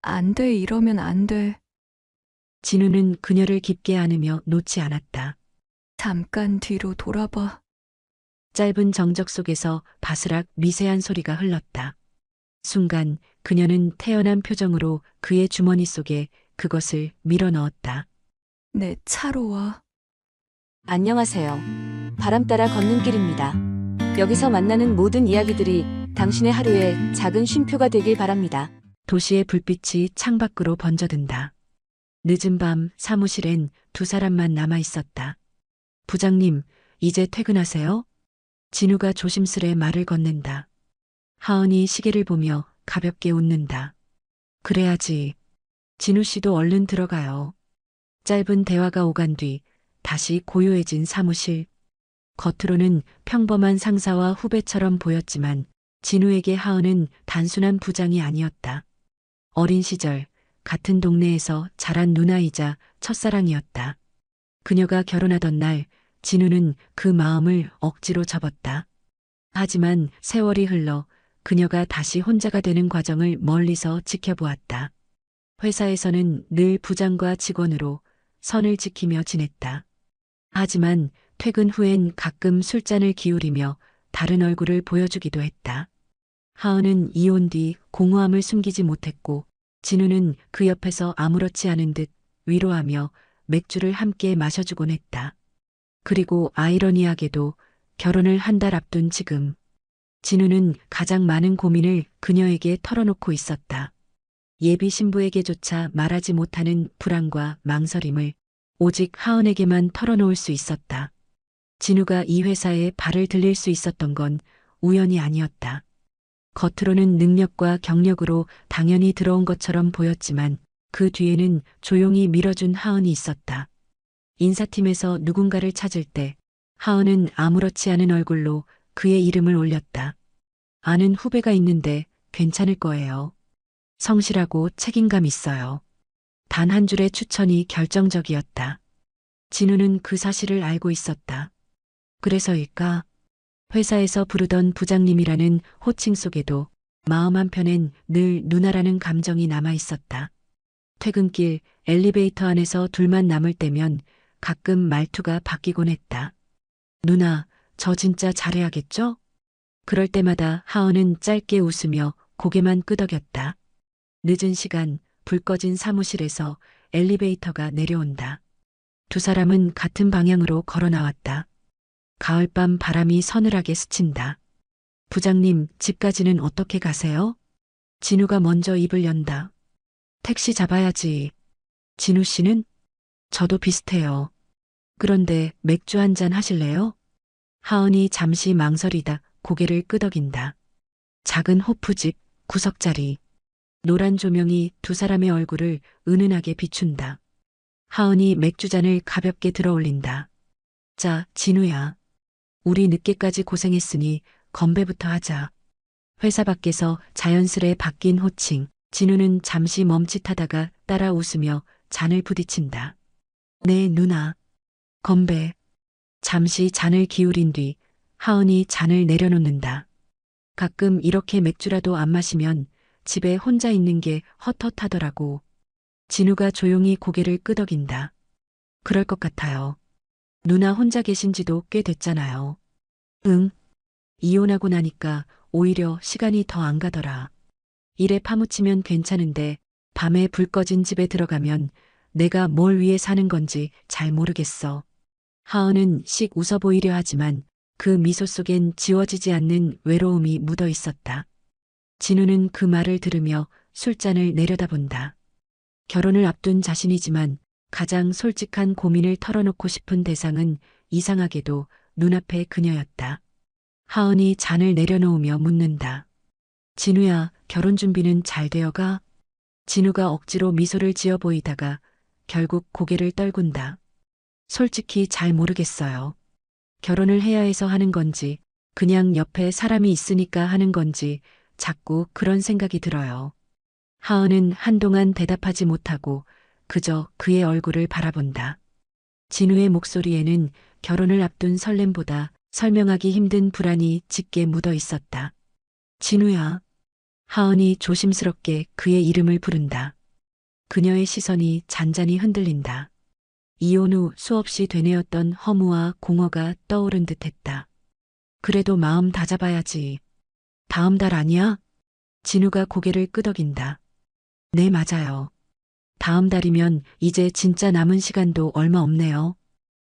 안 돼, 이러면 안 돼. 진우는 그녀를 깊게 안으며 놓지 않았다. 잠깐 뒤로 돌아봐. 짧은 정적 속에서 바스락 미세한 소리가 흘렀다. 순간 그녀는 태연한 표정으로 그의 주머니 속에 그것을 밀어 넣었다. 내 차로 와. 안녕하세요. 바람 따라 걷는 길입니다. 여기서 만나는 모든 이야기들이 당신의 하루에 작은 쉼표가 되길 바랍니다. 도시의 불빛이 창밖으로 번져든다. 늦은 밤 사무실엔 두 사람만 남아 있었다. 부장님, 이제 퇴근하세요? 진우가 조심스레 말을 건넨다. 하은이 시계를 보며 가볍게 웃는다. 그래야지. 진우 씨도 얼른 들어가요. 짧은 대화가 오간 뒤 다시 고요해진 사무실. 겉으로는 평범한 상사와 후배처럼 보였지만 진우에게 하은은 단순한 부장이 아니었다. 어린 시절 같은 동네에서 자란 누나이자 첫사랑이었다. 그녀가 결혼하던 날 진우는 그 마음을 억지로 접었다. 하지만 세월이 흘러 그녀가 다시 혼자가 되는 과정을 멀리서 지켜보았다. 회사에서는 늘 부장과 직원으로 선을 지키며 지냈다. 하지만 퇴근 후엔 가끔 술잔을 기울이며 다른 얼굴을 보여주기도 했다. 하은은 이혼 뒤 공허함을 숨기지 못했고 진우는 그 옆에서 아무렇지 않은 듯 위로하며 맥주를 함께 마셔주곤 했다. 그리고 아이러니하게도 결혼을 한 달 앞둔 지금 진우는 가장 많은 고민을 그녀에게 털어놓고 있었다. 예비 신부에게조차 말하지 못하는 불안과 망설임을 오직 하은에게만 털어놓을 수 있었다. 진우가 이 회사에 발을 들릴 수 있었던 건 우연이 아니었다. 겉으로는 능력과 경력으로 당연히 들어온 것처럼 보였지만 그 뒤에는 조용히 밀어준 하은이 있었다. 인사팀에서 누군가를 찾을 때 하은은 아무렇지 않은 얼굴로 그의 이름을 올렸다. 아는 후배가 있는데 괜찮을 거예요. 성실하고 책임감 있어요. 단 한 줄의 추천이 결정적이었다. 진우는 그 사실을 알고 있었다. 그래서일까? 회사에서 부르던 부장님이라는 호칭 속에도 마음 한편엔 늘 누나라는 감정이 남아 있었다. 퇴근길 엘리베이터 안에서 둘만 남을 때면 가끔 말투가 바뀌곤 했다. 누나, 저 진짜 잘해야겠죠? 그럴 때마다 하은은 짧게 웃으며 고개만 끄덕였다. 늦은 시간 불 꺼진 사무실에서 엘리베이터가 내려온다. 두 사람은 같은 방향으로 걸어 나왔다. 가을밤 바람이 서늘하게 스친다. 부장님, 집까지는 어떻게 가세요? 진우가 먼저 입을 연다. 택시 잡아야지. 진우 씨는? 저도 비슷해요. 그런데 맥주 한 잔 하실래요? 하은이 잠시 망설이다 고개를 끄덕인다. 작은 호프집, 구석자리. 노란 조명이 두 사람의 얼굴을 은은하게 비춘다. 하은이 맥주잔을 가볍게 들어 올린다. 자, 진우야. 우리 늦게까지 고생했으니 건배부터 하자. 회사 밖에서 자연스레 바뀐 호칭. 진우는 잠시 멈칫하다가 따라 웃으며 잔을 부딪힌다. 네, 누나. 건배. 잠시 잔을 기울인 뒤 하은이 잔을 내려놓는다. 가끔 이렇게 맥주라도 안 마시면 집에 혼자 있는 게 헛헛하더라고. 진우가 조용히 고개를 끄덕인다. 그럴 것 같아요. 누나 혼자 계신 지도 꽤 됐잖아요. 응. 이혼하고 나니까 오히려 시간이 더 안 가더라. 일에 파묻히면 괜찮은데 밤에 불 꺼진 집에 들어가면 내가 뭘 위해 사는 건지 잘 모르겠어. 하은은 씩 웃어 보이려 하지만 그 미소 속엔 지워지지 않는 외로움이 묻어 있었다. 진우는 그 말을 들으며 술잔을 내려다본다. 결혼을 앞둔 자신이지만 가장 솔직한 고민을 털어놓고 싶은 대상은 이상하게도 눈앞의 그녀였다. 하은이 잔을 내려놓으며 묻는다. 진우야, 결혼 준비는 잘 되어가? 진우가 억지로 미소를 지어 보이다가 결국 고개를 떨군다. 솔직히 잘 모르겠어요. 결혼을 해야 해서 하는 건지, 그냥 옆에 사람이 있으니까 하는 건지 자꾸 그런 생각이 들어요. 하은은 한동안 대답하지 못하고 그저 그의 얼굴을 바라본다. 진우의 목소리에는 결혼을 앞둔 설렘보다 설명하기 힘든 불안이 짙게 묻어 있었다. 진우야. 하은이 조심스럽게 그의 이름을 부른다. 그녀의 시선이 잔잔히 흔들린다. 이혼 후 수없이 되뇌었던 허무와 공허가 떠오른 듯했다. 그래도 마음 다잡아야지. 다음 달 아니야? 진우가 고개를 끄덕인다. 네, 맞아요. 다음 달이면 이제 진짜 남은 시간도 얼마 없네요.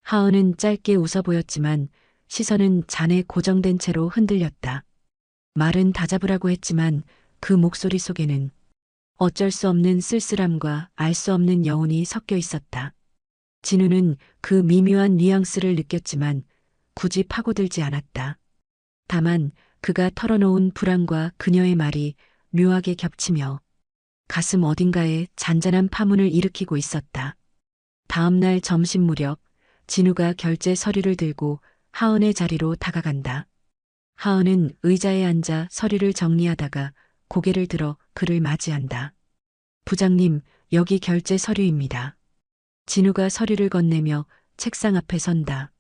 하은은 짧게 웃어 보였지만 시선은 잔에 고정된 채로 흔들렸다. 말은 다잡으라고 했지만 그 목소리 속에는 어쩔 수 없는 쓸쓸함과 알 수 없는 여운이 섞여 있었다. 진우는 그 미묘한 뉘앙스를 느꼈지만 굳이 파고들지 않았다. 다만 그가 털어놓은 불안과 그녀의 말이 묘하게 겹치며 가슴 어딘가에 잔잔한 파문을 일으키고 있었다. 다음 날 점심 무렵 진우가 결제 서류를 들고 하은의 자리로 다가간다. 하은은 의자에 앉아 서류를 정리하다가 고개를 들어 그를 맞이한다. 부장님, 여기 결제 서류입니다. 진우가 서류를 건네며 책상 앞에 선다.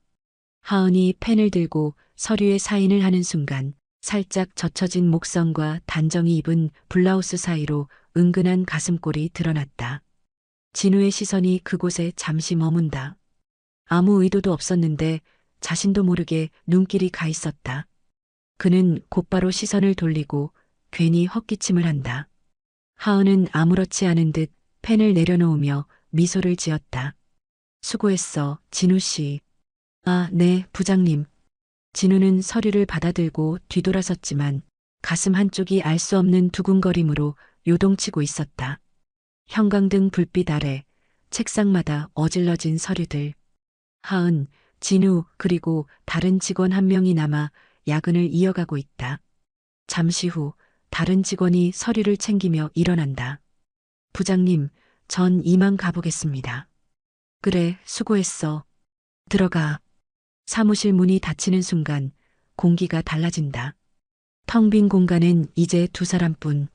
하은이 펜을 들고 서류에 사인을 하는 순간 살짝 젖혀진 목선과 단정히 입은 블라우스 사이로 은근한 가슴골이 드러났다. 진우의 시선이 그곳에 잠시 머문다. 아무 의도도 없었는데 자신도 모르게 눈길이 가 있었다. 그는 곧바로 시선을 돌리고 괜히 헛기침을 한다. 하은은 아무렇지 않은 듯 펜을 내려놓으며 미소를 지었다. 수고했어, 진우 씨. 아, 네, 부장님. 진우는 서류를 받아들고 뒤돌아섰지만 가슴 한쪽이 알 수 없는 두근거림으로 요동치고 있었다. 형광등 불빛 아래 책상마다 어질러진 서류들. 하은, 진우 그리고 다른 직원 한 명이 남아 야근을 이어가고 있다. 잠시 후 다른 직원이 서류를 챙기며 일어난다. 부장님, 전 이만 가보겠습니다. 그래, 수고했어. 들어가. 사무실 문이 닫히는 순간 공기가 달라진다. 텅 빈 공간엔 이제 두 사람뿐.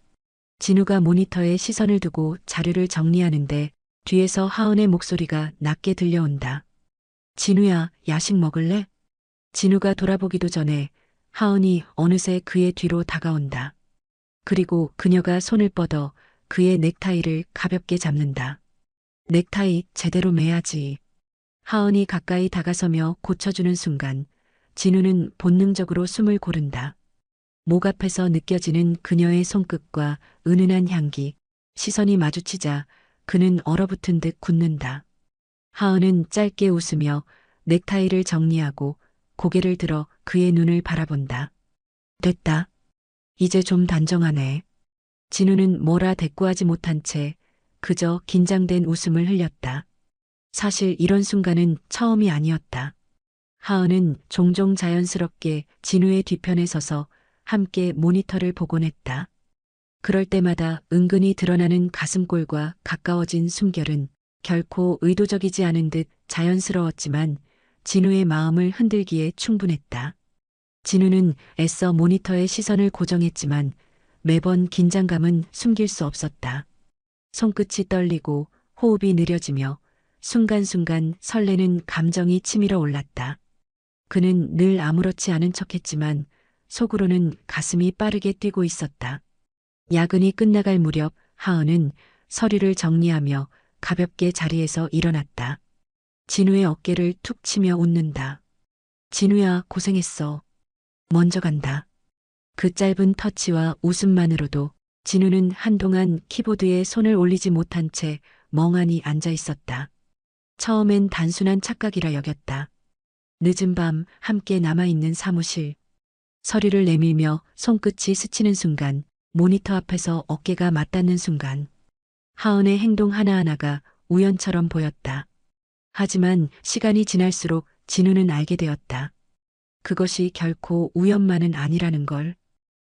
진우가 모니터에 시선을 두고 자료를 정리하는데 뒤에서 하은의 목소리가 낮게 들려온다. 진우야, 야식 먹을래? 진우가 돌아보기도 전에 하은이 어느새 그의 뒤로 다가온다. 그리고 그녀가 손을 뻗어 그의 넥타이를 가볍게 잡는다. 넥타이 제대로 매야지. 하은이 가까이 다가서며 고쳐주는 순간 진우는 본능적으로 숨을 고른다. 목 앞에서 느껴지는 그녀의 손끝과 은은한 향기, 시선이 마주치자 그는 얼어붙은 듯 굳는다. 하은은 짧게 웃으며 넥타이를 정리하고 고개를 들어 그의 눈을 바라본다. 됐다. 이제 좀 단정하네. 진우는 뭐라 대꾸하지 못한 채 그저 긴장된 웃음을 흘렸다. 사실 이런 순간은 처음이 아니었다. 하은은 종종 자연스럽게 진우의 뒤편에 서서 함께 모니터를 보곤 했다. 그럴 때마다 은근히 드러나는 가슴골과 가까워진 숨결은 결코 의도적이지 않은 듯 자연스러웠지만 진우의 마음을 흔들기에 충분했다. 진우는 애써 모니터에 시선을 고정했지만 매번 긴장감은 숨길 수 없었다. 손끝이 떨리고 호흡이 느려지며 순간순간 설레는 감정이 치밀어 올랐다. 그는 늘 아무렇지 않은 척했지만 속으로는 가슴이 빠르게 뛰고 있었다. 야근이 끝나갈 무렵 하은은 서류를 정리하며 가볍게 자리에서 일어났다. 진우의 어깨를 툭 치며 웃는다. 진우야, 고생했어. 먼저 간다. 그 짧은 터치와 웃음만으로도 진우는 한동안 키보드에 손을 올리지 못한 채 멍하니 앉아 있었다. 처음엔 단순한 착각이라 여겼다. 늦은 밤 함께 남아있는 사무실. 서류를 내밀며 손끝이 스치는 순간, 모니터 앞에서 어깨가 맞닿는 순간, 하은의 행동 하나하나가 우연처럼 보였다. 하지만 시간이 지날수록 진우는 알게 되었다. 그것이 결코 우연만은 아니라는 걸.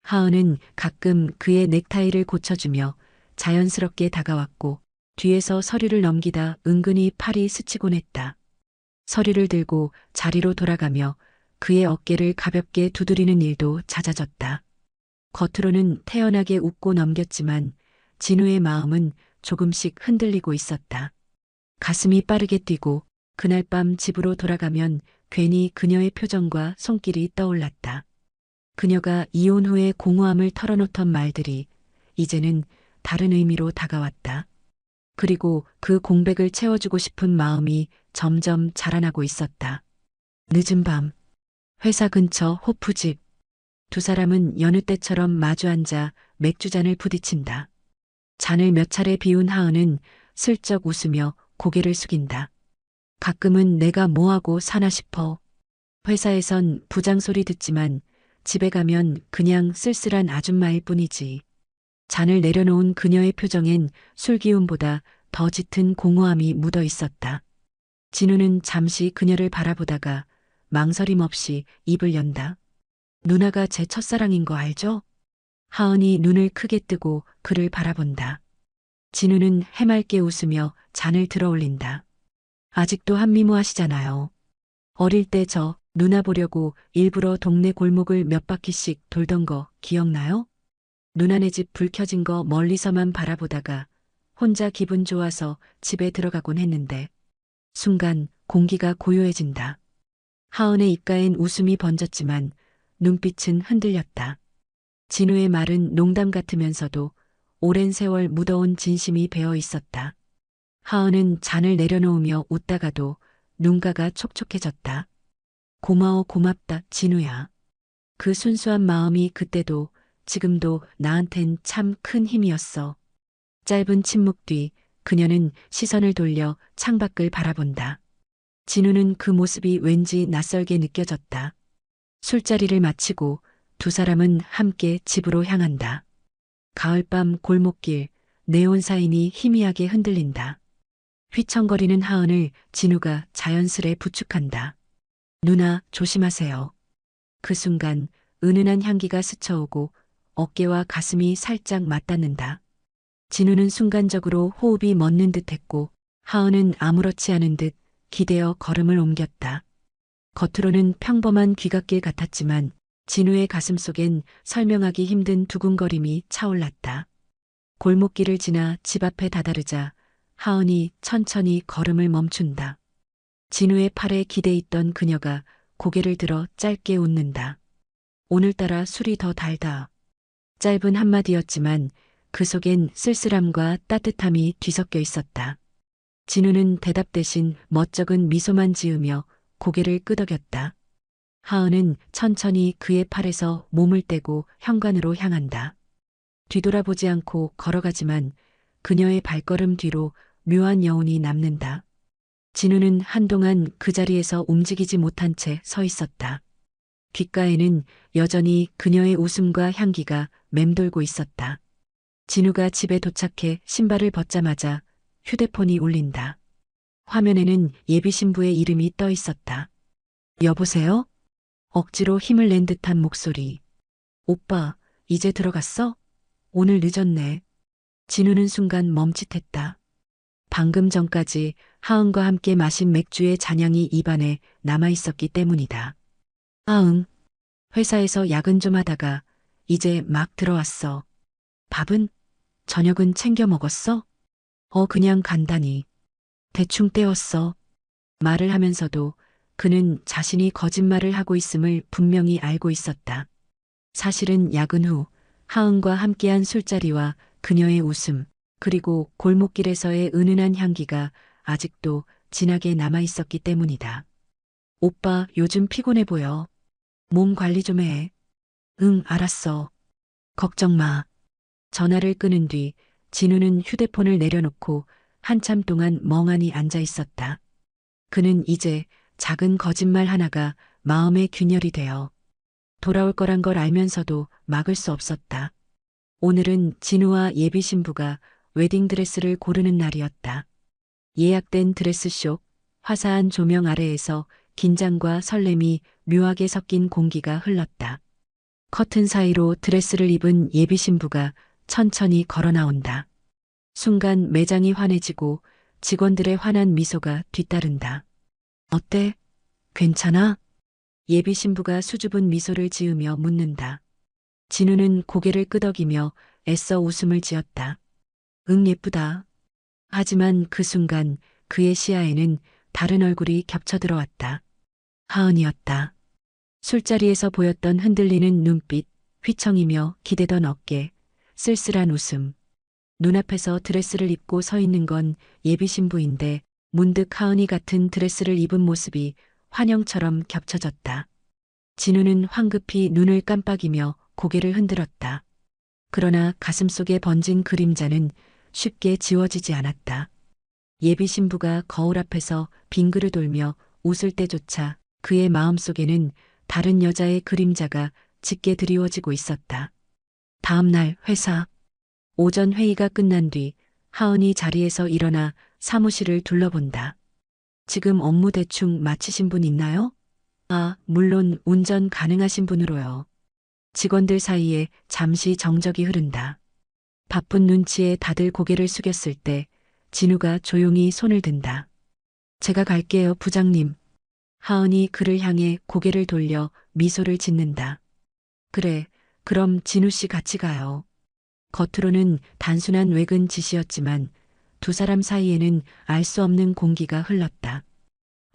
하은은 가끔 그의 넥타이를 고쳐주며 자연스럽게 다가왔고 뒤에서 서류를 넘기다 은근히 팔이 스치곤 했다. 서류를 들고 자리로 돌아가며 그의 어깨를 가볍게 두드리는 일도 잦아졌다. 겉으로는 태연하게 웃고 넘겼지만 진우의 마음은 조금씩 흔들리고 있었다. 가슴이 빠르게 뛰고 그날 밤 집으로 돌아가면 괜히 그녀의 표정과 손길이 떠올랐다. 그녀가 이혼 후에 공허함을 털어놓던 말들이 이제는 다른 의미로 다가왔다. 그리고 그 공백을 채워주고 싶은 마음이 점점 자라나고 있었다. 늦은 밤, 회사 근처 호프집. 두 사람은 여느 때처럼 마주 앉아 맥주잔을 부딪힌다. 잔을 몇 차례 비운 하은은 슬쩍 웃으며 고개를 숙인다. 가끔은 내가 뭐하고 사나 싶어. 회사에선 부장 소리 듣지만 집에 가면 그냥 쓸쓸한 아줌마일 뿐이지. 잔을 내려놓은 그녀의 표정엔 술기운보다 더 짙은 공허함이 묻어 있었다. 진우는 잠시 그녀를 바라보다가 망설임 없이 입을 연다. 누나가 제 첫사랑인 거 알죠? 하은이 눈을 크게 뜨고 그를 바라본다. 진우는 해맑게 웃으며 잔을 들어 올린다. 아직도 한미무하시잖아요. 어릴 때 저 누나 보려고 일부러 동네 골목을 몇 바퀴씩 돌던 거 기억나요? 누나네 집 불 켜진 거 멀리서만 바라보다가 혼자 기분 좋아서 집에 들어가곤 했는데 순간 공기가 고요해진다. 하은의 입가엔 웃음이 번졌지만 눈빛은 흔들렸다. 진우의 말은 농담 같으면서도 오랜 세월 묻어온 진심이 배어 있었다. 하은은 잔을 내려놓으며 웃다가도 눈가가 촉촉해졌다. 고마워 고맙다 진우야. 그 순수한 마음이 그때도 지금도 나한텐 참 큰 힘이었어. 짧은 침묵 뒤 그녀는 시선을 돌려 창밖을 바라본다. 진우는 그 모습이 왠지 낯설게 느껴졌다. 술자리를 마치고 두 사람은 함께 집으로 향한다. 가을밤 골목길, 네온 사인이 희미하게 흔들린다. 휘청거리는 하은을 진우가 자연스레 부축한다. 누나 조심하세요. 그 순간 은은한 향기가 스쳐오고 어깨와 가슴이 살짝 맞닿는다. 진우는 순간적으로 호흡이 멎는 듯했고 하은은 아무렇지 않은 듯 기대어 걸음을 옮겼다. 겉으로는 평범한 귀갓길 같았지만 진우의 가슴속엔 설명하기 힘든 두근거림이 차올랐다. 골목길을 지나 집 앞에 다다르자 하은이 천천히 걸음을 멈춘다. 진우의 팔에 기대 있던 그녀가 고개를 들어 짧게 웃는다. 오늘따라 술이 더 달다. 짧은 한마디였지만 그 속엔 쓸쓸함과 따뜻함이 뒤섞여 있었다. 진우는 대답 대신 멋쩍은 미소만 지으며 고개를 끄덕였다. 하은은 천천히 그의 팔에서 몸을 떼고 현관으로 향한다. 뒤돌아보지 않고 걸어가지만 그녀의 발걸음 뒤로 묘한 여운이 남는다. 진우는 한동안 그 자리에서 움직이지 못한 채 서 있었다. 귓가에는 여전히 그녀의 웃음과 향기가 맴돌고 있었다. 진우가 집에 도착해 신발을 벗자마자 휴대폰이 울린다. 화면에는 예비 신부의 이름이 떠 있었다. 여보세요? 억지로 힘을 낸 듯한 목소리. 오빠, 이제 들어갔어? 오늘 늦었네. 진우는 순간 멈칫했다. 방금 전까지 하은과 함께 마신 맥주의 잔향이 입안에 남아있었기 때문이다. 아응. 회사에서 야근 좀 하다가 이제 막 들어왔어. 밥은? 저녁은 챙겨 먹었어? 그냥 간단히. 대충 때웠어. 말을 하면서도 그는 자신이 거짓말을 하고 있음을 분명히 알고 있었다. 사실은 야근 후 하은과 함께한 술자리와 그녀의 웃음, 그리고 골목길에서의 은은한 향기가 아직도 진하게 남아있었기 때문이다. 오빠 요즘 피곤해 보여. 몸 관리 좀 해. 응, 알았어. 걱정 마. 전화를 끊은 뒤 진우는 휴대폰을 내려놓고 한참 동안 멍하니 앉아 있었다. 그는 이제 작은 거짓말 하나가 마음의 균열이 되어 돌아올 거란 걸 알면서도 막을 수 없었다. 오늘은 진우와 예비 신부가 웨딩드레스를 고르는 날이었다. 예약된 드레스쇼, 화사한 조명 아래에서 긴장과 설렘이 묘하게 섞인 공기가 흘렀다. 커튼 사이로 드레스를 입은 예비 신부가 천천히 걸어 나온다. 순간 매장이 환해지고 직원들의 환한 미소가 뒤따른다. 어때? 괜찮아? 예비 신부가 수줍은 미소를 지으며 묻는다. 진우는 고개를 끄덕이며 애써 웃음을 지었다. 응, 예쁘다. 하지만 그 순간 그의 시야에는 다른 얼굴이 겹쳐 들어왔다. 하은이었다. 술자리에서 보였던 흔들리는 눈빛, 휘청이며 기대던 어깨, 쓸쓸한 웃음. 눈앞에서 드레스를 입고 서 있는 건 예비 신부인데 문득 하은이 같은 드레스를 입은 모습이 환영처럼 겹쳐졌다. 진우는 황급히 눈을 깜빡이며 고개를 흔들었다. 그러나 가슴속에 번진 그림자는 쉽게 지워지지 않았다. 예비 신부가 거울 앞에서 빙그르 돌며 웃을 때조차 그의 마음속에는 다른 여자의 그림자가 짙게 드리워지고 있었다. 다음 날 회사. 오전 회의가 끝난 뒤 하은이 자리에서 일어나 사무실을 둘러본다. 지금 업무 대충 마치신 분 있나요? 아, 물론 운전 가능하신 분으로요. 직원들 사이에 잠시 정적이 흐른다. 바쁜 눈치에 다들 고개를 숙였을 때 진우가 조용히 손을 든다. 제가 갈게요, 부장님. 하은이 그를 향해 고개를 돌려 미소를 짓는다. 그래, 그럼 진우 씨 같이 가요. 겉으로는 단순한 외근 지시였지만 두 사람 사이에는 알 수 없는 공기가 흘렀다.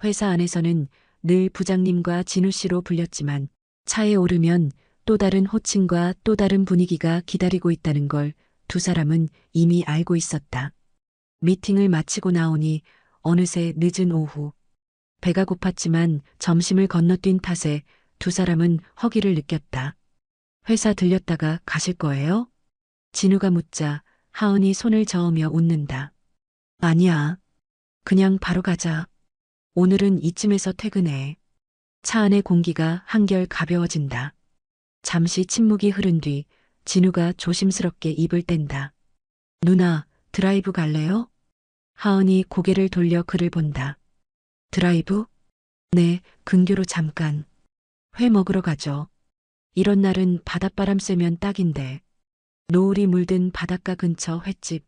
회사 안에서는 늘 부장님과 진우 씨로 불렸지만 차에 오르면 또 다른 호칭과 또 다른 분위기가 기다리고 있다는 걸 두 사람은 이미 알고 있었다. 미팅을 마치고 나오니 어느새 늦은 오후. 배가 고팠지만 점심을 건너뛴 탓에 두 사람은 허기를 느꼈다. 회사 들렸다가 가실 거예요? 진우가 묻자 하은이 손을 저으며 웃는다. 아니야. 그냥 바로 가자. 오늘은 이쯤에서 퇴근해. 차 안의 공기가 한결 가벼워진다. 잠시 침묵이 흐른 뒤 진우가 조심스럽게 입을 뗀다. 누나, 드라이브 갈래요? 하은이 고개를 돌려 그를 본다. 드라이브? 네, 근교로 잠깐. 회 먹으러 가죠. 이런 날은 바닷바람 쐬면 딱인데. 노을이 물든 바닷가 근처 횟집.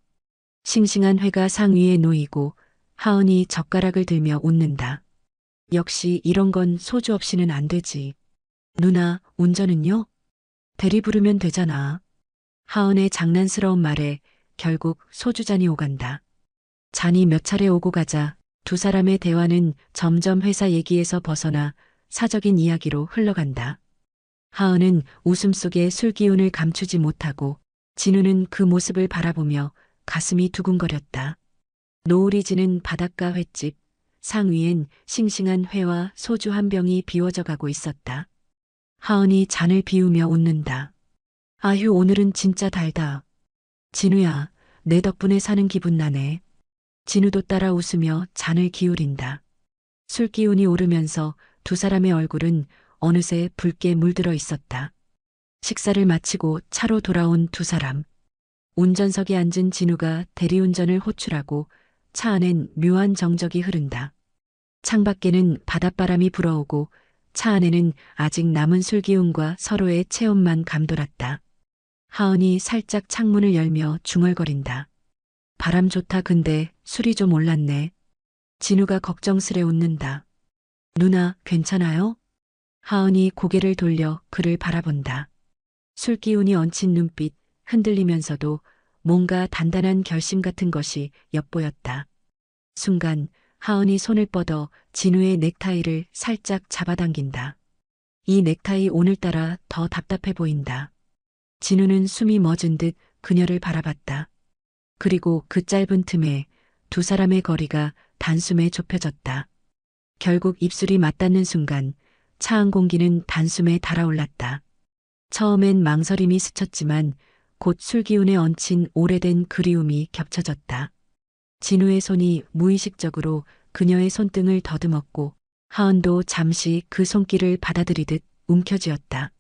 싱싱한 회가 상 위에 놓이고 하은이 젓가락을 들며 웃는다. 역시 이런 건 소주 없이는 안 되지. 누나, 운전은요? 대리 부르면 되잖아. 하은의 장난스러운 말에 결국 소주잔이 오간다. 잔이 몇 차례 오고 가자 두 사람의 대화는 점점 회사 얘기에서 벗어나 사적인 이야기로 흘러간다. 하은은 웃음 속에 술 기운을 감추지 못하고 진우는 그 모습을 바라보며 가슴이 두근거렸다. 노을이 지는 바닷가 횟집, 상 위엔 싱싱한 회와 소주 한 병이 비워져 가고 있었다. 하은이 잔을 비우며 웃는다. 아휴, 오늘은 진짜 달다. 진우야, 내 덕분에 사는 기분 나네. 진우도 따라 웃으며 잔을 기울인다. 술 기운이 오르면서 두 사람의 얼굴은 어느새 붉게 물들어 있었다. 식사를 마치고 차로 돌아온 두 사람. 운전석에 앉은 진우가 대리운전을 호출하고 차 안엔 묘한 정적이 흐른다. 창밖에는 바닷바람이 불어오고 차 안에는 아직 남은 술기운과 서로의 체온만 감돌았다. 하은이 살짝 창문을 열며 중얼거린다. 바람 좋다. 근데 술이 좀 올랐네. 진우가 걱정스레 웃는다. 누나, 괜찮아요? 하은이 고개를 돌려 그를 바라본다. 술기운이 얹힌 눈빛, 흔들리면서도 뭔가 단단한 결심 같은 것이 엿보였다. 순간 하은이 손을 뻗어 진우의 넥타이를 살짝 잡아당긴다. 이 넥타이 오늘따라 더 답답해 보인다. 진우는 숨이 멎은 듯 그녀를 바라봤다. 그리고 그 짧은 틈에 두 사람의 거리가 단숨에 좁혀졌다. 결국 입술이 맞닿는 순간 차안 공기는 단숨에 달아올랐다. 처음엔 망설임이 스쳤지만 곧 술기운에 얹힌 오래된 그리움이 겹쳐졌다. 진우의 손이 무의식적으로 그녀의 손등을 더듬었고 하은도 잠시 그 손길을 받아들이듯 움켜쥐었다.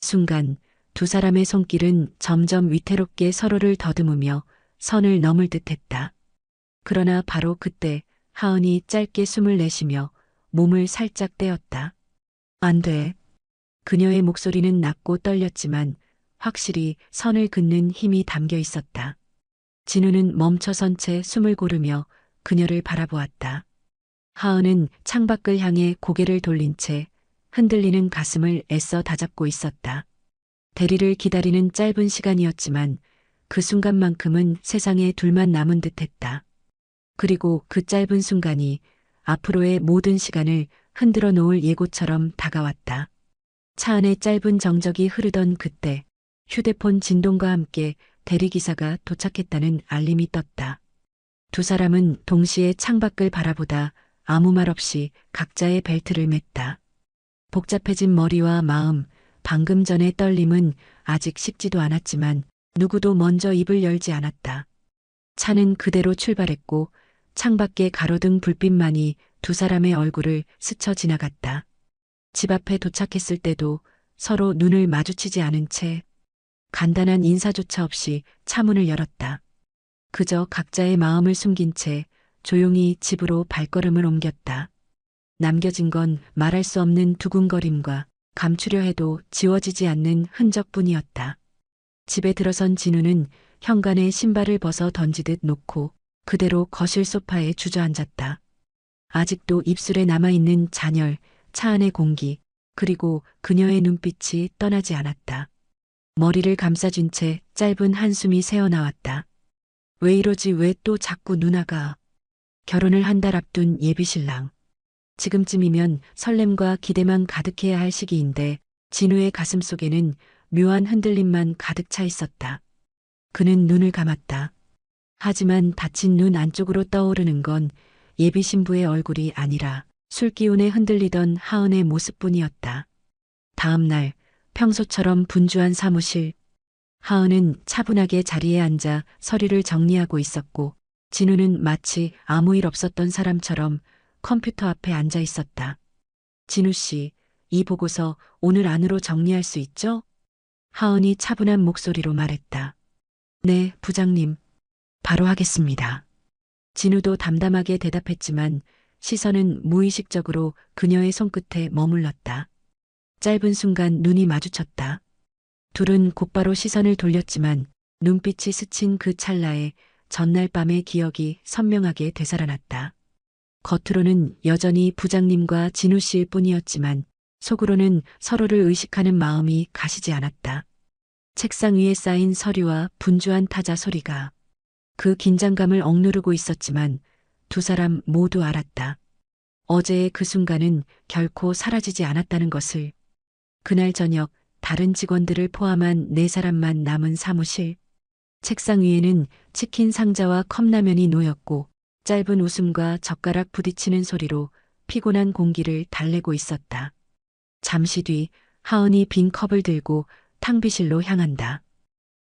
순간 두 사람의 손길은 점점 위태롭게 서로를 더듬으며 선을 넘을 듯했다. 그러나 바로 그때 하은이 짧게 숨을 내쉬며 몸을 살짝 떼었다. 안 돼. 그녀의 목소리는 낮고 떨렸지만 확실히 선을 긋는 힘이 담겨 있었다. 진우는 멈춰선 채 숨을 고르며 그녀를 바라보았다. 하은은 창밖을 향해 고개를 돌린 채 흔들리는 가슴을 애써 다잡고 있었다. 대리를 기다리는 짧은 시간이었지만 그 순간만큼은 세상에 둘만 남은 듯했다. 그리고 그 짧은 순간이 앞으로의 모든 시간을 흔들어 놓을 예고처럼 다가왔다. 차 안에 짧은 정적이 흐르던 그때 휴대폰 진동과 함께 대리기사가 도착했다는 알림이 떴다. 두 사람은 동시에 창밖을 바라보다 아무 말 없이 각자의 벨트를 맸다. 복잡해진 머리와 마음, 방금 전의 떨림은 아직 식지도 않았지만 누구도 먼저 입을 열지 않았다. 차는 그대로 출발했고 창밖에 가로등 불빛만이 두 사람의 얼굴을 스쳐 지나갔다. 집 앞에 도착했을 때도 서로 눈을 마주치지 않은 채 간단한 인사조차 없이 차문을 열었다. 그저 각자의 마음을 숨긴 채 조용히 집으로 발걸음을 옮겼다. 남겨진 건 말할 수 없는 두근거림과 감추려 해도 지워지지 않는 흔적뿐이었다. 집에 들어선 진우는 현관에 신발을 벗어 던지듯 놓고 그대로 거실 소파에 주저앉았다. 아직도 입술에 남아있는 잔열, 차 안의 공기, 그리고 그녀의 눈빛이 떠나지 않았다. 머리를 감싸준 채 짧은 한숨이 새어나왔다. 왜 이러지? 왜 또 자꾸 누나가. 결혼을 한 달 앞둔 예비신랑. 지금쯤이면 설렘과 기대만 가득해야 할 시기인데 진우의 가슴 속에는 묘한 흔들림만 가득 차 있었다. 그는 눈을 감았다. 하지만 닫힌 눈 안쪽으로 떠오르는 건 예비 신부의 얼굴이 아니라 술기운에 흔들리던 하은의 모습뿐이었다. 다음 날 평소처럼 분주한 사무실. 하은은 차분하게 자리에 앉아 서류를 정리하고 있었고 진우는 마치 아무 일 없었던 사람처럼 컴퓨터 앞에 앉아 있었다. 진우 씨, 이 보고서 오늘 안으로 정리할 수 있죠? 하은이 차분한 목소리로 말했다. 네, 부장님. 바로 하겠습니다. 진우도 담담하게 대답했지만 시선은 무의식적으로 그녀의 손끝에 머물렀다. 짧은 순간 눈이 마주쳤다. 둘은 곧바로 시선을 돌렸지만 눈빛이 스친 그 찰나에 전날 밤의 기억이 선명하게 되살아났다. 겉으로는 여전히 부장님과 진우 씨일 뿐이었지만 속으로는 서로를 의식하는 마음이 가시지 않았다. 책상 위에 쌓인 서류와 분주한 타자 소리가 그 긴장감을 억누르고 있었지만 두 사람 모두 알았다. 어제의 그 순간은 결코 사라지지 않았다는 것을. 그날 저녁 다른 직원들을 포함한 네 사람만 남은 사무실. 책상 위에는 치킨 상자와 컵라면이 놓였고 짧은 웃음과 젓가락 부딪히는 소리로 피곤한 공기를 달래고 있었다. 잠시 뒤 하은이 빈 컵을 들고 탕비실로 향한다.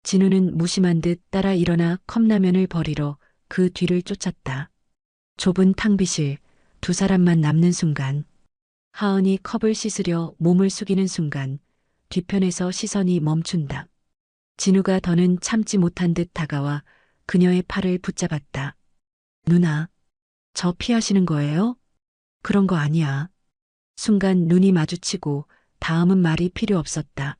진우는 무심한 듯 따라 일어나 컵라면을 버리러 그 뒤를 쫓았다. 좁은 탕비실, 두 사람만 남는 순간. 하은이 컵을 씻으려 몸을 숙이는 순간 뒤편에서 시선이 멈춘다. 진우가 더는 참지 못한 듯 다가와 그녀의 팔을 붙잡았다. 누나, 저 피하시는 거예요? 그런 거 아니야. 순간 눈이 마주치고 다음은 말이 필요 없었다.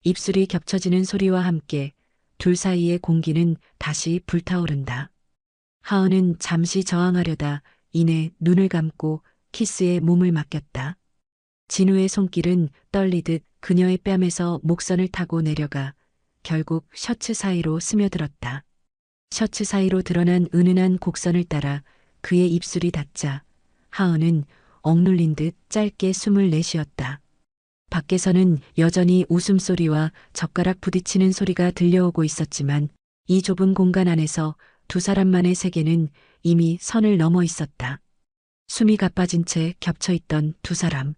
입술이 겹쳐지는 소리와 함께 둘 사이의 공기는 다시 불타오른다. 하은은 잠시 저항하려다 이내 눈을 감고 키스에 몸을 맡겼다. 진우의 손길은 떨리듯 그녀의 뺨에서 목선을 타고 내려가 결국 셔츠 사이로 스며들었다. 셔츠 사이로 드러난 은은한 곡선을 따라 그의 입술이 닿자 하은은 억눌린 듯 짧게 숨을 내쉬었다. 밖에서는 여전히 웃음소리와 젓가락 부딪히는 소리가 들려오고 있었지만 이 좁은 공간 안에서 두 사람만의 세계는 이미 선을 넘어 있었다. 숨이 가빠진 채 겹쳐있던 두 사람.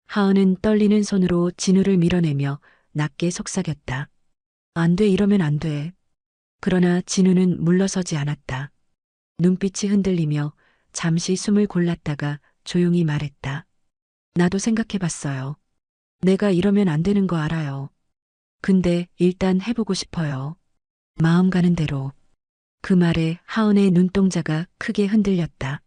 하은은 떨리는 손으로 진우를 밀어내며 낮게 속삭였다. 안 돼, 이러면 안 돼. 그러나 진우는 물러서지 않았다. 눈빛이 흔들리며 잠시 숨을 골랐다가 조용히 말했다. 나도 생각해봤어요. 내가 이러면 안 되는 거 알아요. 근데 일단 해보고 싶어요. 마음 가는 대로. 그 말에 하은의 눈동자가 크게 흔들렸다.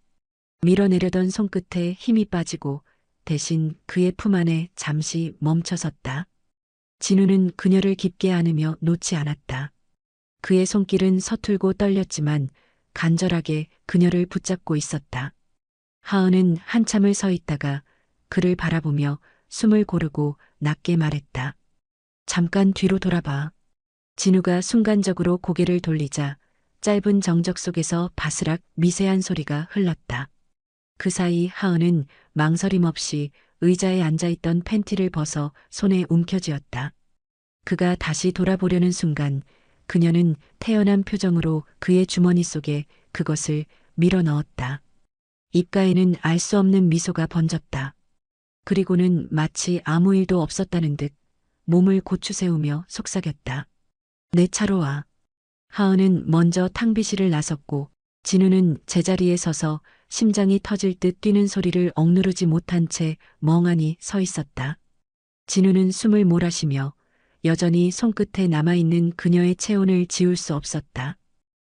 밀어내려던 손끝에 힘이 빠지고 대신 그의 품 안에 잠시 멈춰섰다. 진우는 그녀를 깊게 안으며 놓지 않았다. 그의 손길은 서툴고 떨렸지만 간절하게 그녀를 붙잡고 있었다. 하은은 한참을 서 있다가 그를 바라보며 숨을 고르고 낮게 말했다. 잠깐 뒤로 돌아봐. 진우가 순간적으로 고개를 돌리자 짧은 정적 속에서 바스락 미세한 소리가 흘렀다. 그 사이 하은은 망설임 없이 의자에 앉아있던 팬티를 벗어 손에 움켜쥐었다. 그가 다시 돌아보려는 순간 그녀는 태연한 표정으로 그의 주머니 속에 그것을 밀어 넣었다. 입가에는 알 수 없는 미소가 번졌다. 그리고는 마치 아무 일도 없었다는 듯 몸을 고추 세우며 속삭였다. 내 차로 와. 하은은 먼저 탕비실을 나섰고 진우는 제자리에 서서 심장이 터질 듯 뛰는 소리를 억누르지 못한 채 멍하니 서 있었다. 진우는 숨을 몰아쉬며 여전히 손끝에 남아있는 그녀의 체온을 지울 수 없었다.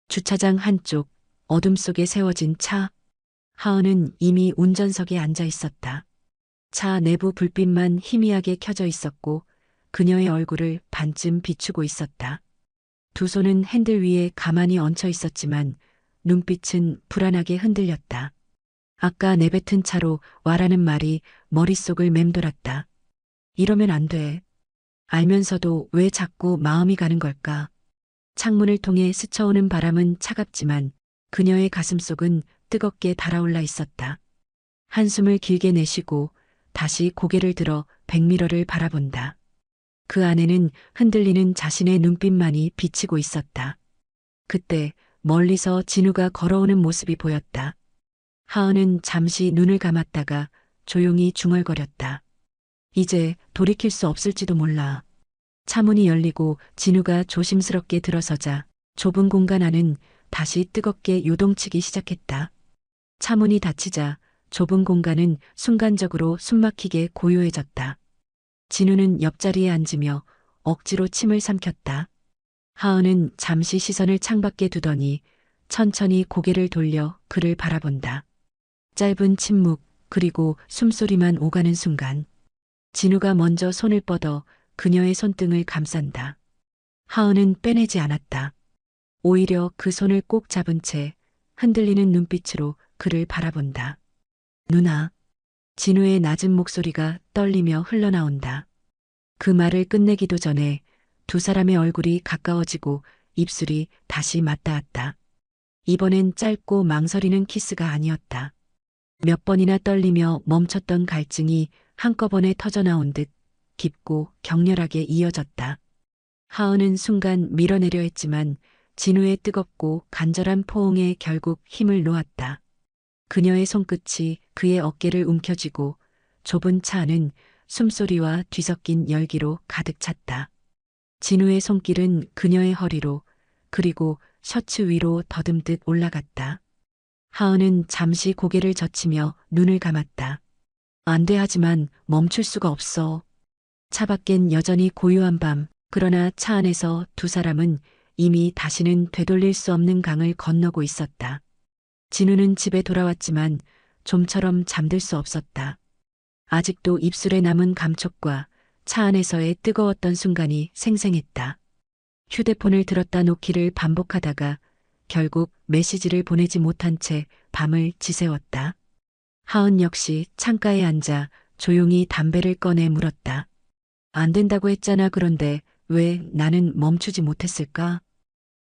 주차장 한쪽 어둠 속에 세워진 차. 하은은 이미 운전석에 앉아 있었다. 차 내부 불빛만 희미하게 켜져 있었고 그녀의 얼굴을 반쯤 비추고 있었다. 두 손은 핸들 위에 가만히 얹혀 있었지만 눈빛은 불안하게 흔들렸다. 아까 내뱉은 차로 와라는 말이 머릿속을 맴돌았다. 이러면 안 돼. 알면서도 왜 자꾸 마음이 가는 걸까? 창문을 통해 스쳐오는 바람은 차갑지만 그녀의 가슴속은 뜨겁게 달아올라 있었다. 한숨을 길게 내쉬고 다시 고개를 들어 백미러를 바라본다. 그 안에는 흔들리는 자신의 눈빛만이 비치고 있었다. 그때 멀리서 진우가 걸어오는 모습이 보였다. 하은은 잠시 눈을 감았다가 조용히 중얼거렸다. 이제 돌이킬 수 없을지도 몰라. 차문이 열리고 진우가 조심스럽게 들어서자 좁은 공간 안은 다시 뜨겁게 요동치기 시작했다. 차문이 닫히자 좁은 공간은 순간적으로 숨막히게 고요해졌다. 진우는 옆자리에 앉으며 억지로 침을 삼켰다. 하은은 잠시 시선을 창밖에 두더니 천천히 고개를 돌려 그를 바라본다. 짧은 침묵 그리고 숨소리만 오가는 순간 진우가 먼저 손을 뻗어 그녀의 손등을 감싼다. 하은은 빼내지 않았다. 오히려 그 손을 꼭 잡은 채 흔들리는 눈빛으로 그를 바라본다. 누나. 진우의 낮은 목소리가 떨리며 흘러나온다. 그 말을 끝내기도 전에 두 사람의 얼굴이 가까워지고 입술이 다시 맞닿았다. 이번엔 짧고 망설이는 키스가 아니었다. 몇 번이나 떨리며 멈췄던 갈증이 한꺼번에 터져나온 듯 깊고 격렬하게 이어졌다. 하은은 순간 밀어내려 했지만 진우의 뜨겁고 간절한 포옹에 결국 힘을 놓았다. 그녀의 손끝이 그의 어깨를 움켜쥐고 좁은 차 안은 숨소리와 뒤섞인 열기로 가득 찼다. 진우의 손길은 그녀의 허리로 그리고 셔츠 위로 더듬듯 올라갔다. 하은은 잠시 고개를 젖히며 눈을 감았다. 안 돼 하지만 멈출 수가 없어. 차 밖엔 여전히 고요한 밤, 그러나 차 안에서 두 사람은 이미 다시는 되돌릴 수 없는 강을 건너고 있었다. 진우는 집에 돌아왔지만 좀처럼 잠들 수 없었다. 아직도 입술에 남은 감촉과 차 안에서의 뜨거웠던 순간이 생생했다. 휴대폰을 들었다 놓기를 반복하다가 결국 메시지를 보내지 못한 채 밤을 지새웠다. 하은 역시 창가에 앉아 조용히 담배를 꺼내 물었다. 안 된다고 했잖아. 그런데 왜 나는 멈추지 못했을까?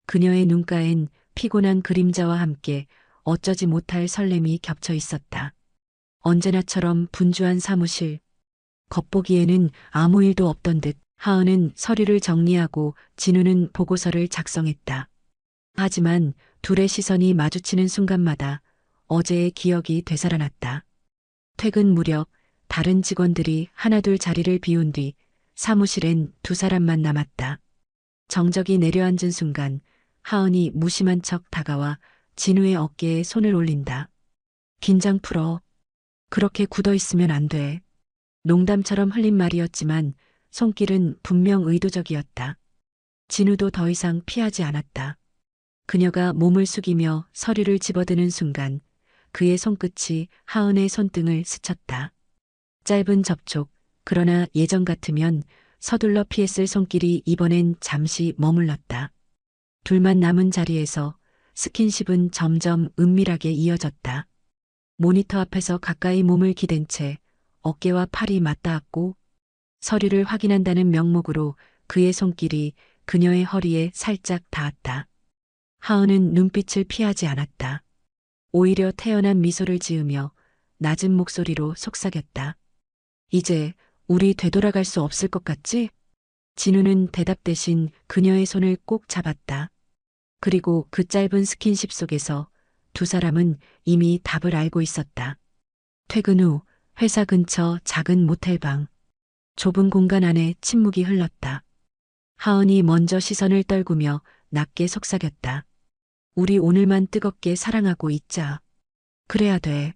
그녀의 눈가엔 피곤한 그림자와 함께 어쩌지 못할 설렘이 겹쳐 있었다. 언제나처럼 분주한 사무실. 겉보기에는 아무 일도 없던 듯 하은은 서류를 정리하고 진우는 보고서를 작성했다. 하지만 둘의 시선이 마주치는 순간마다 어제의 기억이 되살아났다. 퇴근 무렵 다른 직원들이 하나둘 자리를 비운 뒤 사무실엔 두 사람만 남았다. 정적이 내려앉은 순간 하은이 무심한 척 다가와 진우의 어깨에 손을 올린다. 긴장 풀어. 그렇게 굳어 있으면 안 돼. 농담처럼 흘린 말이었지만 손길은 분명 의도적이었다. 진우도 더 이상 피하지 않았다. 그녀가 몸을 숙이며 서류를 집어드는 순간 그의 손끝이 하은의 손등을 스쳤다. 짧은 접촉, 그러나 예전 같으면 서둘러 피했을 손길이 이번엔 잠시 머물렀다. 둘만 남은 자리에서 스킨십은 점점 은밀하게 이어졌다. 모니터 앞에서 가까이 몸을 기댄 채 어깨와 팔이 맞닿았고 서류를 확인한다는 명목으로 그의 손길이 그녀의 허리에 살짝 닿았다. 하은은 눈빛을 피하지 않았다. 오히려 태연한 미소를 지으며 낮은 목소리로 속삭였다. 이제 우리 되돌아갈 수 없을 것 같지? 진우는 대답 대신 그녀의 손을 꼭 잡았다. 그리고 그 짧은 스킨십 속에서 두 사람은 이미 답을 알고 있었다. 퇴근 후 회사 근처 작은 모텔방. 좁은 공간 안에 침묵이 흘렀다. 하은이 먼저 시선을 떨구며 낮게 속삭였다. 우리 오늘만 뜨겁게 사랑하고 있자. 그래야 돼.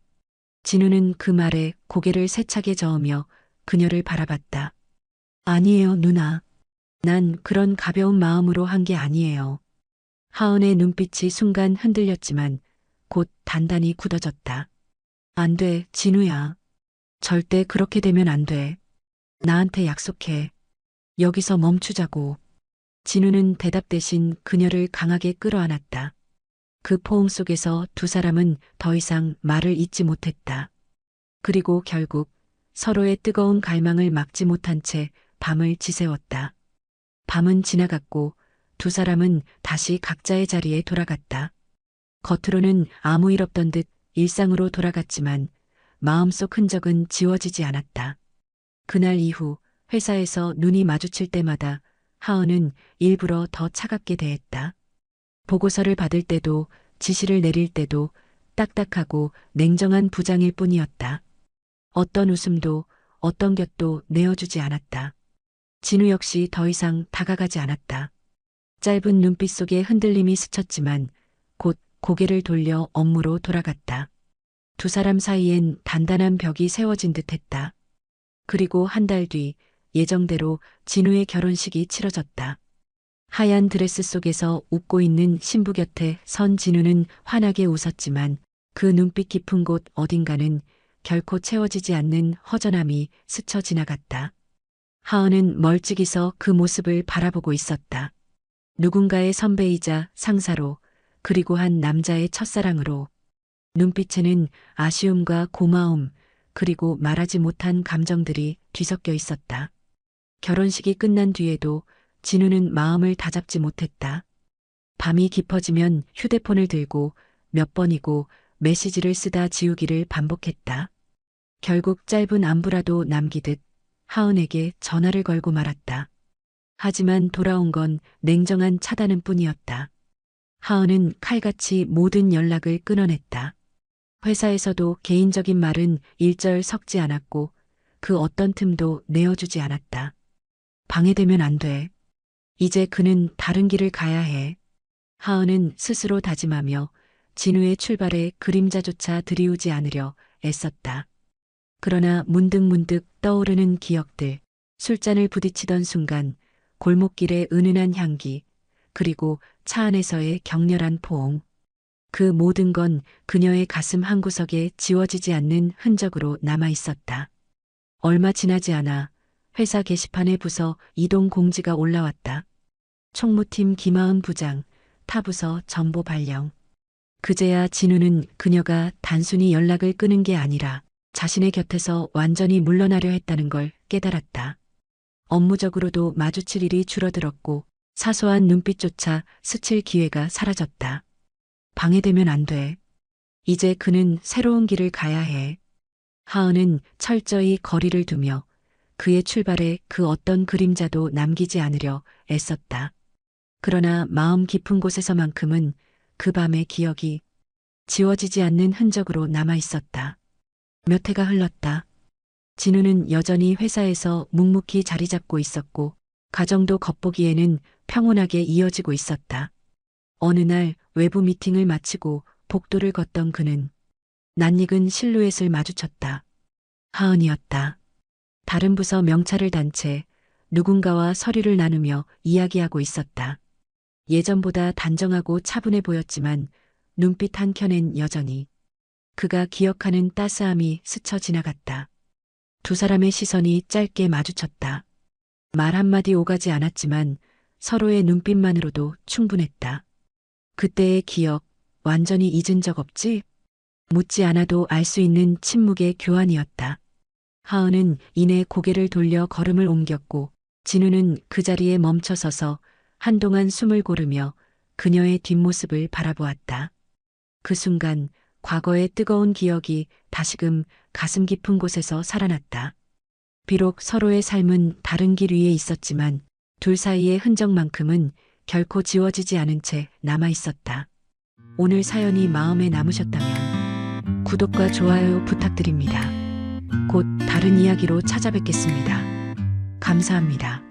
진우는 그 말에 고개를 세차게 저으며 그녀를 바라봤다. 아니에요, 누나. 난 그런 가벼운 마음으로 한 게 아니에요. 하은의 눈빛이 순간 흔들렸지만 곧 단단히 굳어졌다. 안 돼, 진우야. 절대 그렇게 되면 안 돼. 나한테 약속해. 여기서 멈추자고. 진우는 대답 대신 그녀를 강하게 끌어안았다. 그 포옹 속에서 두 사람은 더 이상 말을 잇지 못했다. 그리고 결국 서로의 뜨거운 갈망을 막지 못한 채 밤을 지새웠다. 밤은 지나갔고 두 사람은 다시 각자의 자리에 돌아갔다. 겉으로는 아무 일 없던 듯 일상으로 돌아갔지만 마음속 흔적은 지워지지 않았다. 그날 이후 회사에서 눈이 마주칠 때마다 하은은 일부러 더 차갑게 대했다. 보고서를 받을 때도 지시를 내릴 때도 딱딱하고 냉정한 부장일 뿐이었다. 어떤 웃음도 어떤 곁도 내어주지 않았다. 진우 역시 더 이상 다가가지 않았다. 짧은 눈빛 속에 흔들림이 스쳤지만 곧 고개를 돌려 업무로 돌아갔다. 두 사람 사이엔 단단한 벽이 세워진 듯했다. 그리고 한 달 뒤 예정대로 진우의 결혼식이 치러졌다. 하얀 드레스 속에서 웃고 있는 신부 곁에 선 진우는 환하게 웃었지만 그 눈빛 깊은 곳 어딘가는 결코 채워지지 않는 허전함이 스쳐 지나갔다. 하은은 멀찍이 서 그 모습을 바라보고 있었다. 누군가의 선배이자 상사로 그리고 한 남자의 첫사랑으로 눈빛에는 아쉬움과 고마움 그리고 말하지 못한 감정들이 뒤섞여 있었다. 결혼식이 끝난 뒤에도 진우는 마음을 다잡지 못했다. 밤이 깊어지면 휴대폰을 들고 몇 번이고 메시지를 쓰다 지우기를 반복했다. 결국 짧은 안부라도 남기듯 하은에게 전화를 걸고 말았다. 하지만 돌아온 건 냉정한 차단은 뿐이었다. 하은은 칼같이 모든 연락을 끊어냈다. 회사에서도 개인적인 말은 일절 섞지 않았고 그 어떤 틈도 내어주지 않았다. 방해되면 안 돼. 이제 그는 다른 길을 가야 해. 하은은 스스로 다짐하며 진우의 출발에 그림자조차 들이우지 않으려 애썼다. 그러나 문득문득 떠오르는 기억들, 술잔을 부딪히던 순간, 골목길의 은은한 향기, 그리고 차 안에서의 격렬한 포옹. 그 모든 건 그녀의 가슴 한구석에 지워지지 않는 흔적으로 남아 있었다. 얼마 지나지 않아 회사 게시판에 부서 이동 공지가 올라왔다. 총무팀 김하은 부장, 타부서 전보 발령. 그제야 진우는 그녀가 단순히 연락을 끊은 게 아니라 자신의 곁에서 완전히 물러나려 했다는 걸 깨달았다. 업무적으로도 마주칠 일이 줄어들었고 사소한 눈빛조차 스칠 기회가 사라졌다. 방해되면 안 돼. 이제 그는 새로운 길을 가야 해. 하은은 철저히 거리를 두며 그의 출발에 그 어떤 그림자도 남기지 않으려 애썼다. 그러나 마음 깊은 곳에서만큼은 그 밤의 기억이 지워지지 않는 흔적으로 남아 있었다. 몇 해가 흘렀다. 진우는 여전히 회사에서 묵묵히 자리 잡고 있었고 가정도 겉보기에는 평온하게 이어지고 있었다. 어느 날 외부 미팅을 마치고 복도를 걷던 그는 낯익은 실루엣을 마주쳤다. 하은이었다. 다른 부서 명찰을 단 채 누군가와 서류를 나누며 이야기하고 있었다. 예전보다 단정하고 차분해 보였지만 눈빛 한켠엔 여전히 그가 기억하는 따스함이 스쳐 지나갔다. 두 사람의 시선이 짧게 마주쳤다. 말 한마디 오가지 않았지만 서로의 눈빛만으로도 충분했다. 그때의 기억 완전히 잊은 적 없지? 묻지 않아도 알 수 있는 침묵의 교환이었다. 하은은 이내 고개를 돌려 걸음을 옮겼고 진우는 그 자리에 멈춰서서 한동안 숨을 고르며 그녀의 뒷모습을 바라보았다. 그 순간 과거의 뜨거운 기억이 다시금 가슴 깊은 곳에서 살아났다. 비록 서로의 삶은 다른 길 위에 있었지만 둘 사이의 흔적만큼은 결코 지워지지 않은 채 남아 있었다. 오늘 사연이 마음에 남으셨다면 구독과 좋아요 부탁드립니다. 곧 다른 이야기로 찾아뵙겠습니다. 감사합니다.